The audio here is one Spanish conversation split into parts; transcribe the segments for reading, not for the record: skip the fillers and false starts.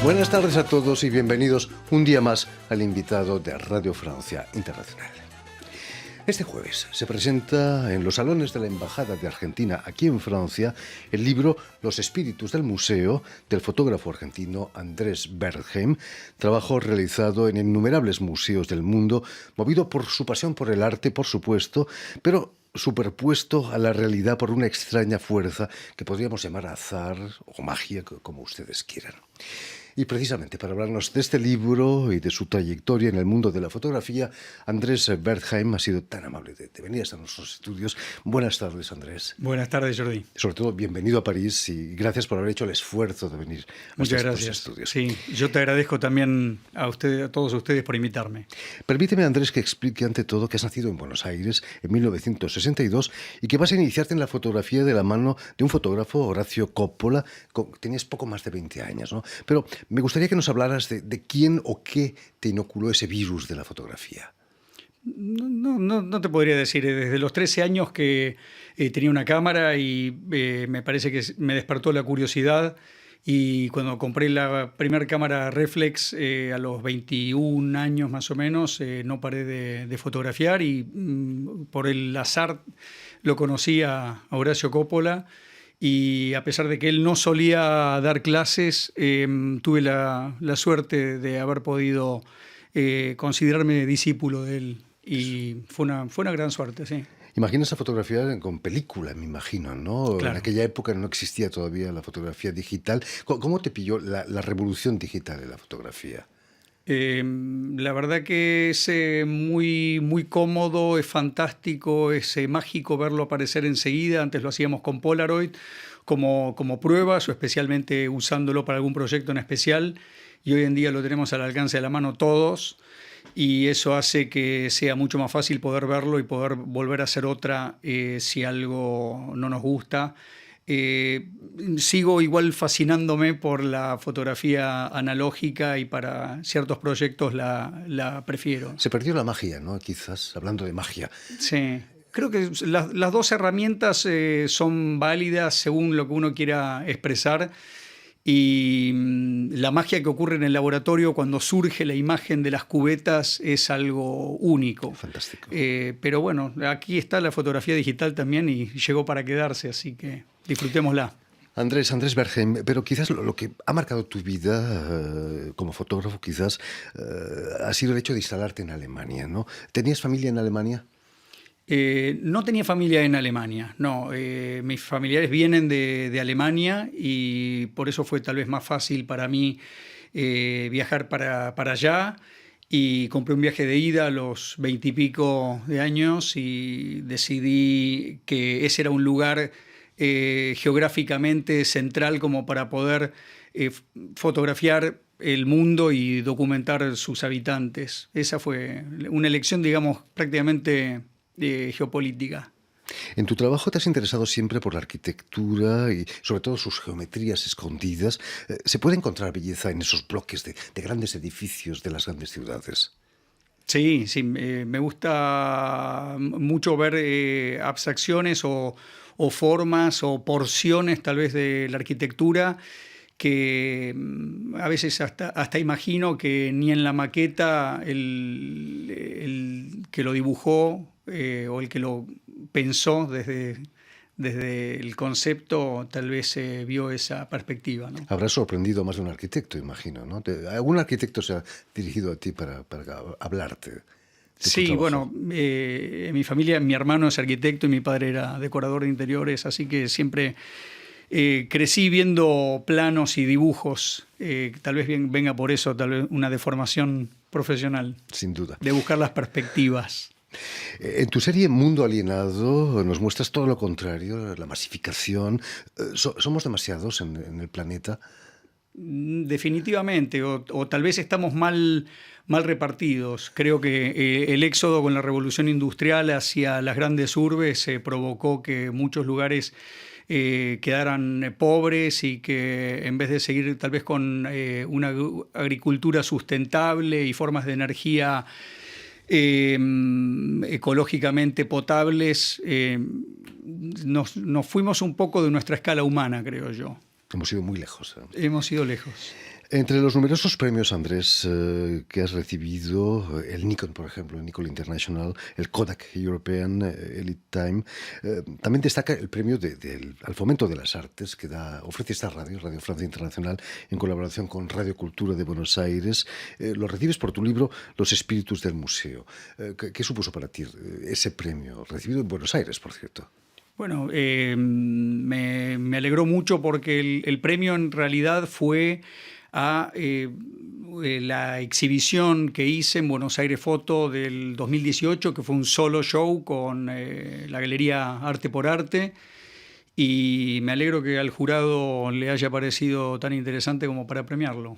Buenas tardes a todos y bienvenidos un día más al invitado de Radio Francia Internacional. Este jueves se presenta en los salones de la Embajada de Argentina aquí en Francia el libro Los espíritus del museo del fotógrafo argentino Andrés Bergheim, trabajo realizado en innumerables museos del mundo, movido por su pasión por el arte, por supuesto, pero superpuesto a la realidad por una extraña fuerza que podríamos llamar azar o magia, como ustedes quieran. Y precisamente para hablarnos de este libro y de su trayectoria en el mundo de la fotografía, Andrés Bergheim ha sido tan amable de venir hasta nuestros estudios. Buenas tardes, Andrés. Buenas tardes, Jordi. Sobre todo, bienvenido a París y gracias por haber hecho el esfuerzo de venir a estos estudios. Sí, yo te agradezco también a todos ustedes por invitarme. Permíteme, Andrés, que explique ante todo que has nacido en Buenos Aires en 1962 y que vas a iniciarte en la fotografía de la mano de un fotógrafo, Horacio Coppola. Tenías poco más de 20 años, ¿no? Pero me gustaría que nos hablaras de quién o qué te inoculó ese virus de la fotografía. No te podría decir. Desde los 13 años que tenía una cámara y me parece que me despertó la curiosidad. Y cuando compré la primera cámara reflex a los 21 años más o menos, no paré de fotografiar y por el azar lo conocí a Horacio Coppola. Y a pesar de que él no solía dar clases, tuve la suerte de haber podido considerarme discípulo de él. Y fue una gran suerte, sí. Imaginas la fotografía con película, me imagino, ¿no? Claro. En aquella época no existía todavía la fotografía digital. ¿Cómo te pilló la revolución digital de la fotografía? La verdad que es muy, muy cómodo, es fantástico, es mágico verlo aparecer enseguida. Antes lo hacíamos con Polaroid como pruebas o especialmente usándolo para algún proyecto en especial. Y hoy en día lo tenemos al alcance de la mano todos. Y eso hace que sea mucho más fácil poder verlo y poder volver a hacer otra si algo no nos gusta. Sigo igual fascinándome por la fotografía analógica y para ciertos proyectos la prefiero. Se perdió la magia, ¿no? Quizás, hablando de magia. Sí, creo que las dos herramientas son válidas según lo que uno quiera expresar. Y la magia que ocurre en el laboratorio cuando surge la imagen de las cubetas es algo único. Fantástico. Pero bueno, aquí está la fotografía digital también y llegó para quedarse, así que disfrutémosla. Andrés Bergheim, pero quizás lo que ha marcado tu vida como fotógrafo quizás ha sido el hecho de instalarte en Alemania, ¿no? ¿Tenías familia en Alemania? No tenía familia en Alemania, no. Mis familiares vienen de Alemania y por eso fue tal vez más fácil para mí viajar para allá. Y compré un viaje de ida a los 20 y pico de años y decidí que ese era un lugar geográficamente central como para poder fotografiar el mundo y documentar sus habitantes. Esa fue una elección, digamos, prácticamente geopolítica. En tu trabajo te has interesado siempre por la arquitectura y sobre todo sus geometrías escondidas. ¿Se puede encontrar belleza en esos bloques de grandes edificios de las grandes ciudades? Sí, me gusta mucho ver abstracciones o formas o porciones tal vez de la arquitectura que a veces hasta imagino que ni en la maqueta el que lo dibujó o el que lo pensó desde el concepto tal vez vio esa perspectiva, ¿no? Habrás sorprendido a más de un arquitecto, imagino, ¿no? ¿Algún arquitecto se ha dirigido a ti para hablarte? Sí, bueno, en mi familia mi hermano es arquitecto y mi padre era decorador de interiores, así que siempre crecí viendo planos y dibujos. Tal vez venga por eso, tal vez una deformación profesional. Sin duda. De buscar las perspectivas. En tu serie Mundo Alienado nos muestras todo lo contrario, la masificación. ¿Somos demasiados en el planeta? Definitivamente, o tal vez estamos mal repartidos. Creo que el éxodo con la revolución industrial hacia las grandes urbes provocó que muchos lugares quedaran pobres y que en vez de seguir tal vez con una agricultura sustentable y formas de energía ecológicamente potables, nos fuimos un poco de nuestra escala humana, creo yo. Hemos ido muy lejos. Hemos ido lejos. Entre los numerosos premios, Andrés, que has recibido, el Nikon, por ejemplo, el Nikon International, el Kodak European Elite Time, también destaca el premio al fomento de las artes que ofrece esta radio, Radio Francia Internacional, en colaboración con Radio Cultura de Buenos Aires. Lo recibes por tu libro Los espíritus del museo. ¿Qué supuso para ti ese premio, recibido en Buenos Aires, por cierto? Bueno, me alegró mucho porque el premio en realidad fue a la exhibición que hice en Buenos Aires Foto del 2018, que fue un solo show con la Galería Arte por Arte, y me alegro que al jurado le haya parecido tan interesante como para premiarlo.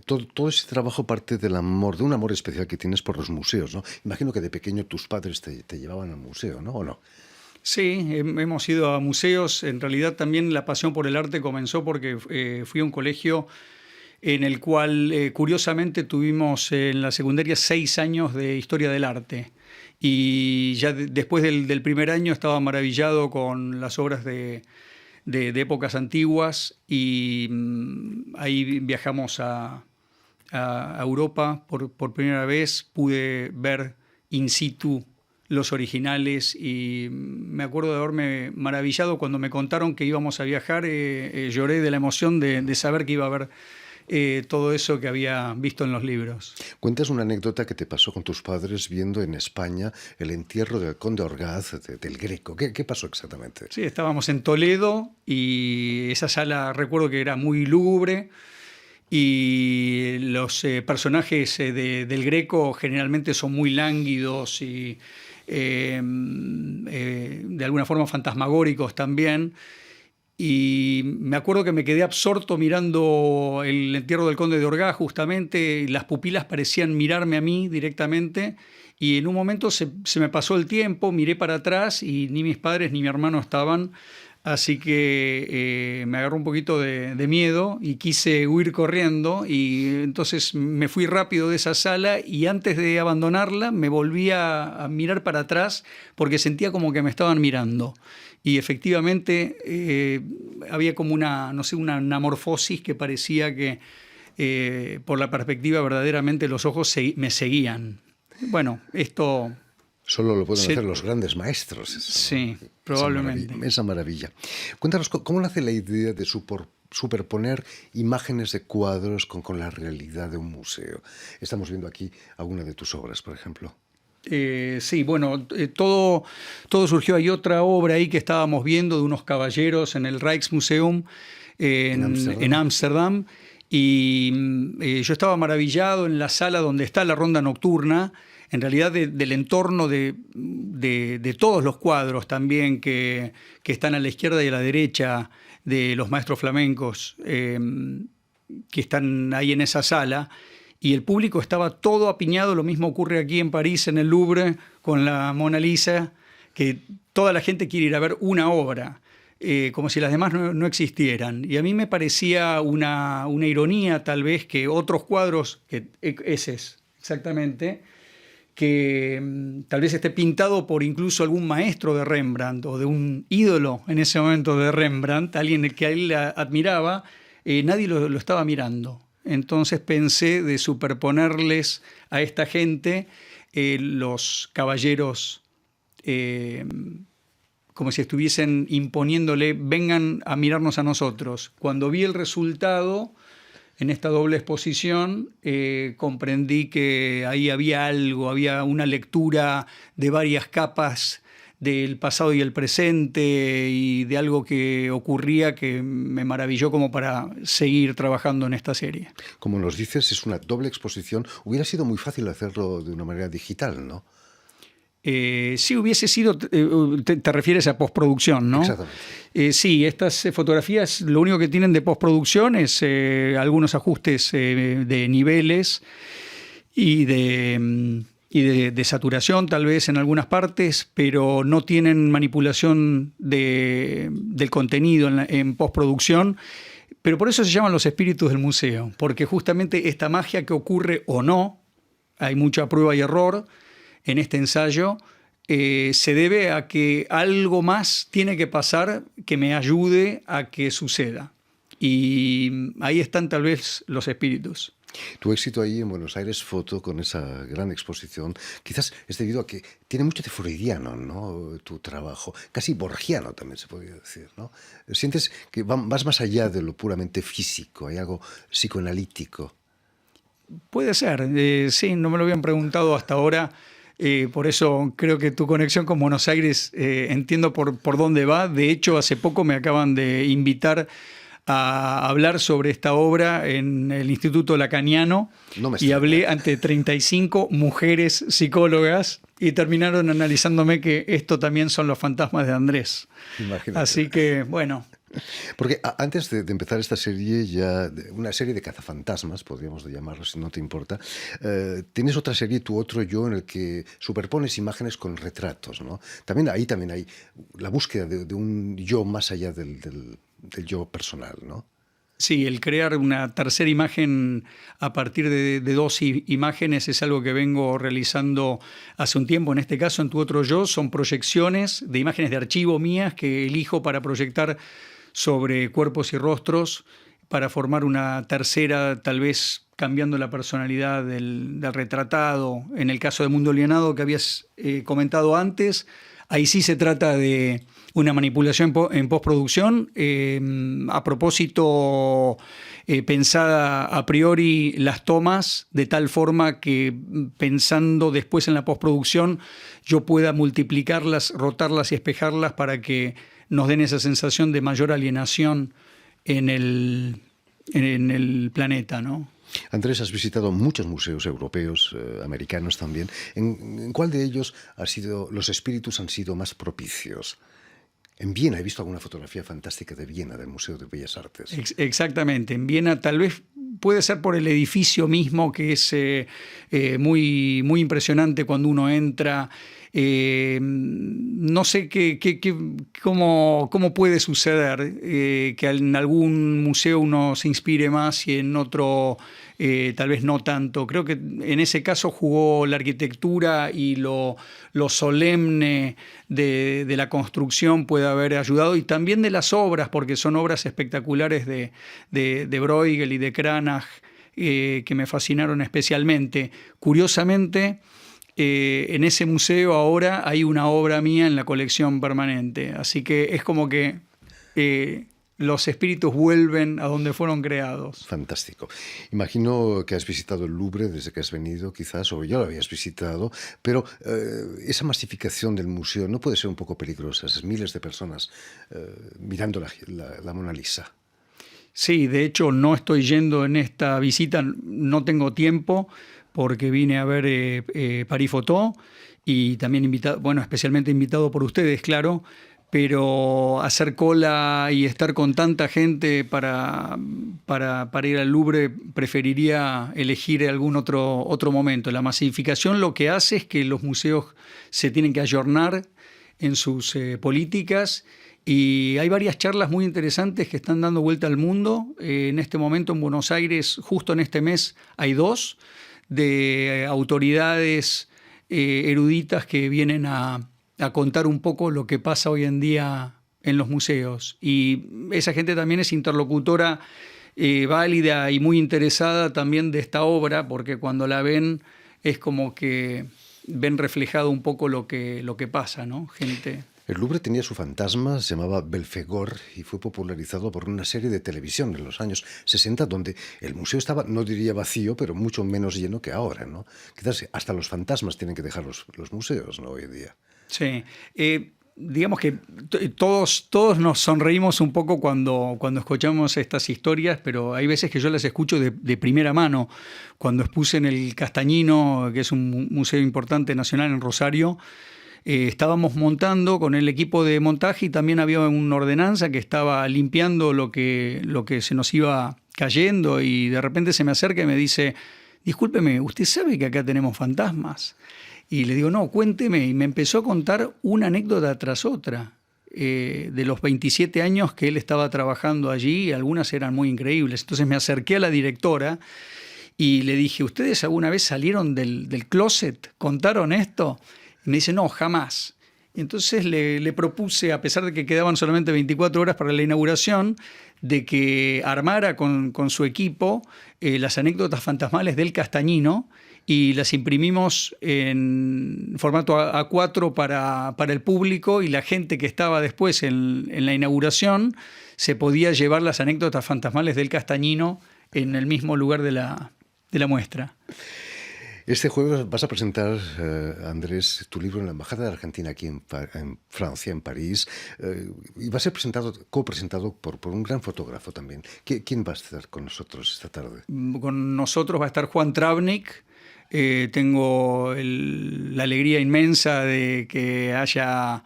Todo ese trabajo parte del amor, de un amor especial que tienes por los museos, ¿no? Imagino que de pequeño tus padres te llevaban al museo, ¿no? ¿O no? Sí, hemos ido a museos. En realidad también la pasión por el arte comenzó porque fui a un colegio en el cual curiosamente tuvimos en la secundaria 6 años de historia del arte. Y ya después del primer año estaba maravillado con las obras de épocas antiguas y ahí viajamos a Europa por primera vez. Pude ver in situ los originales y me acuerdo de haberme maravillado cuando me contaron que íbamos a viajar. Lloré de la emoción de saber que iba a ver todo eso que había visto en los libros. Cuentas una anécdota que te pasó con tus padres viendo en España el entierro del conde Orgaz, del Greco. ¿Qué pasó exactamente? Sí, estábamos en Toledo y esa sala recuerdo que era muy lúgubre. Y los personajes del Greco generalmente son muy lánguidos y de alguna forma fantasmagóricos también. Y me acuerdo que me quedé absorto mirando el entierro del conde de Orgaz justamente, y las pupilas parecían mirarme a mí directamente. Y en un momento se me pasó el tiempo, miré para atrás y ni mis padres ni mi hermano estaban. Así que me agarró un poquito de miedo y quise huir corriendo y entonces me fui rápido de esa sala y antes de abandonarla me volví a mirar para atrás porque sentía como que me estaban mirando. Y efectivamente había como una anamorfosis que parecía que por la perspectiva verdaderamente los ojos me seguían. Bueno, esto... Solo lo pueden hacer los grandes maestros. Sí, probablemente. Esa maravilla. Cuéntanos, ¿cómo nace la idea de superponer imágenes de cuadros con la realidad de un museo? Estamos viendo aquí alguna de tus obras, por ejemplo. Sí, bueno, todo surgió. Hay otra obra ahí que estábamos viendo de unos caballeros en el Rijksmuseum en Ámsterdam. Y yo estaba maravillado en la sala donde está la ronda nocturna, en realidad del entorno de todos los cuadros también que están a la izquierda y a la derecha de los maestros flamencos que están ahí en esa sala, y el público estaba todo apiñado. Lo mismo ocurre aquí en París, en el Louvre, con la Mona Lisa, que toda la gente quiere ir a ver una obra, como si las demás no existieran. Y a mí me parecía una ironía tal vez que otros cuadros, que ese es exactamente, que tal vez esté pintado por incluso algún maestro de Rembrandt o de un ídolo en ese momento de Rembrandt, alguien que a él admiraba, nadie lo estaba mirando. Entonces pensé de superponerles a esta gente los caballeros como si estuviesen imponiéndole, vengan a mirarnos a nosotros. Cuando vi el resultado en esta doble exposición, comprendí que ahí había algo, había una lectura de varias capas del pasado y el presente y de algo que ocurría que me maravilló como para seguir trabajando en esta serie. Como nos dices, es una doble exposición. Hubiera sido muy fácil hacerlo de una manera digital, ¿no? Sí, hubiese sido, te refieres a postproducción, ¿no? Exactamente. Sí, estas fotografías lo único que tienen de postproducción es algunos ajustes de niveles y de saturación tal vez en algunas partes, pero no tienen manipulación del contenido en postproducción. Pero por eso se llaman los espíritus del museo, porque justamente esta magia que ocurre o no, hay mucha prueba y error en este ensayo, se debe a que algo más tiene que pasar que me ayude a que suceda. Y ahí están tal vez los espíritus. Tu éxito ahí en Buenos Aires Foto, con esa gran exposición, quizás es debido a que tiene mucho de freudiano, ¿no? Tu trabajo, casi borgiano también se podría decir, ¿no? Sientes que vas más allá de lo puramente físico, hay algo psicoanalítico. Puede ser, sí, no me lo habían preguntado hasta ahora. Por eso creo que tu conexión con Buenos Aires, entiendo por dónde va. De hecho, hace poco me acaban de invitar a hablar sobre esta obra en el Instituto Lacaniano, y hablé ante 35 mujeres psicólogas y terminaron analizándome que esto también son los fantasmas de Andrés. Imagínate. Así que, bueno. Porque antes de empezar esta serie, una serie de cazafantasmas, podríamos llamarlo si no te importa, tienes otra serie, Tu otro yo, en el que superpones imágenes con retratos, ¿no? Ahí también hay la búsqueda de un yo más allá del yo personal, ¿no? Sí, el crear una tercera imagen a partir de dos imágenes es algo que vengo realizando hace un tiempo. En este caso, en Tu otro yo, son proyecciones de imágenes de archivo mías que elijo para proyectar sobre cuerpos y rostros, para formar una tercera, tal vez cambiando la personalidad del retratado. En el caso de Mundo Alienado, que habías comentado antes, ahí sí se trata de una manipulación en postproducción. A propósito, pensada a priori las tomas de tal forma que, pensando después en la postproducción, yo pueda multiplicarlas, rotarlas y espejarlas para que nos den esa sensación de mayor alienación en el planeta, ¿no? Andrés, has visitado muchos museos europeos, americanos también. ¿En cuál de ellos los espíritus han sido más propicios? En Viena he visto alguna fotografía fantástica de Viena, del Museo de Bellas Artes. Exactamente, en Viena tal vez puede ser por el edificio mismo, que es muy, muy impresionante cuando uno entra. No sé cómo puede suceder que en algún museo uno se inspire más y en otro tal vez no tanto. Creo que en ese caso jugó la arquitectura y lo solemne de la construcción puede haber ayudado, y también de las obras, porque son obras espectaculares de Bruegel y de Cranach, que me fascinaron especialmente. Curiosamente, en ese museo ahora hay una obra mía en la colección permanente, así que es como que los espíritus vuelven a donde fueron creados. Fantástico. Imagino que has visitado el Louvre desde que has venido, quizás, o ya lo habías visitado, pero esa masificación del museo no puede ser un poco peligrosa, esas miles de personas mirando la Mona Lisa. Sí, de hecho no estoy yendo en esta visita, no tengo tiempo, porque vine a ver Paris Photo, y también especialmente invitado por ustedes, claro, pero hacer cola y estar con tanta gente para ir al Louvre, preferiría elegir algún otro momento. La masificación lo que hace es que los museos se tienen que ayornar en sus políticas, y hay varias charlas muy interesantes que están dando vuelta al mundo. En este momento en Buenos Aires, justo en este mes, hay 2 de autoridades eruditas que vienen a contar un poco lo que pasa hoy en día en los museos. Y esa gente también es interlocutora válida y muy interesada también de esta obra, porque cuando la ven es como que ven reflejado un poco lo que pasa, ¿no? Gente. El Louvre tenía su fantasma, se llamaba Belphégor, y fue popularizado por una serie de televisión en los años 60, donde el museo estaba, no diría vacío, pero mucho menos lleno que ahora, ¿no? Quizás hasta los fantasmas tienen que dejar los museos, ¿no?, hoy en día. Sí. Digamos que todos nos sonreímos un poco cuando escuchamos estas historias, pero hay veces que yo las escucho de primera mano. Cuando expuse en el Castañino, que es un museo importante nacional en Rosario, estábamos montando con el equipo de montaje, y también había una ordenanza que estaba limpiando lo que se nos iba cayendo, y de repente se me acerca y me dice: discúlpeme, ¿usted sabe que acá tenemos fantasmas? Y le digo: no, cuénteme. Y me empezó a contar una anécdota tras otra de los 27 años que él estaba trabajando allí, y algunas eran muy increíbles. Entonces me acerqué a la directora y le dije: ¿ustedes alguna vez salieron del closet? ¿Contaron esto? Y me dice, no, jamás. Y entonces le propuse, a pesar de que quedaban solamente 24 horas para la inauguración, de que armara con su equipo las anécdotas fantasmales del Castañino, y las imprimimos en formato A4 para el público, y la gente que estaba después en la inauguración se podía llevar las anécdotas fantasmales del Castañino en el mismo lugar de la muestra. Este jueves vas a presentar, Andrés, tu libro en la Embajada de Argentina aquí en Francia, en París, y va a ser copresentado por un gran fotógrafo también. ¿Quién va a estar con nosotros esta tarde? Con nosotros va a estar Juan Travnik. Tengo la alegría inmensa de que haya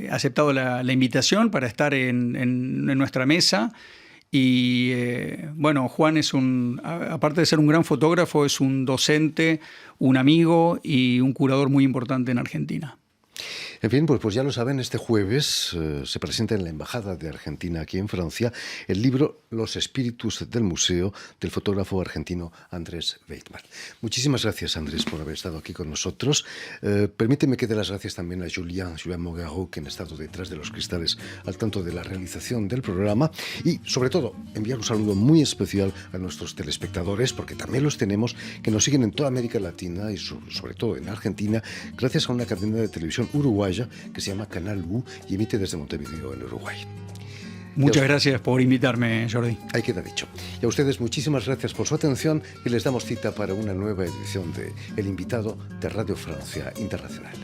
aceptado la invitación para estar en nuestra mesa. Y bueno, Juan aparte de ser un gran fotógrafo, es un docente, un amigo y un curador muy importante en Argentina. En fin, pues ya lo saben, este jueves se presenta en la Embajada de Argentina aquí en Francia el libro Los espíritus del museo del fotógrafo argentino Andrés Weidmann. Muchísimas gracias, Andrés, por haber estado aquí con nosotros. Permíteme que dé las gracias también a Julien Mogaro, que han estado detrás de los cristales al tanto de la realización del programa, y sobre todo enviar un saludo muy especial a nuestros telespectadores, porque también los tenemos, que nos siguen en toda América Latina y sobre todo en Argentina, gracias a una cadena de televisión uruguaya que se llama Canal U y emite desde Montevideo, en Uruguay. Muchas gracias por invitarme, Jordi. Ahí queda dicho. Y a ustedes muchísimas gracias por su atención, y les damos cita para una nueva edición de El Invitado de Radio Francia Internacional.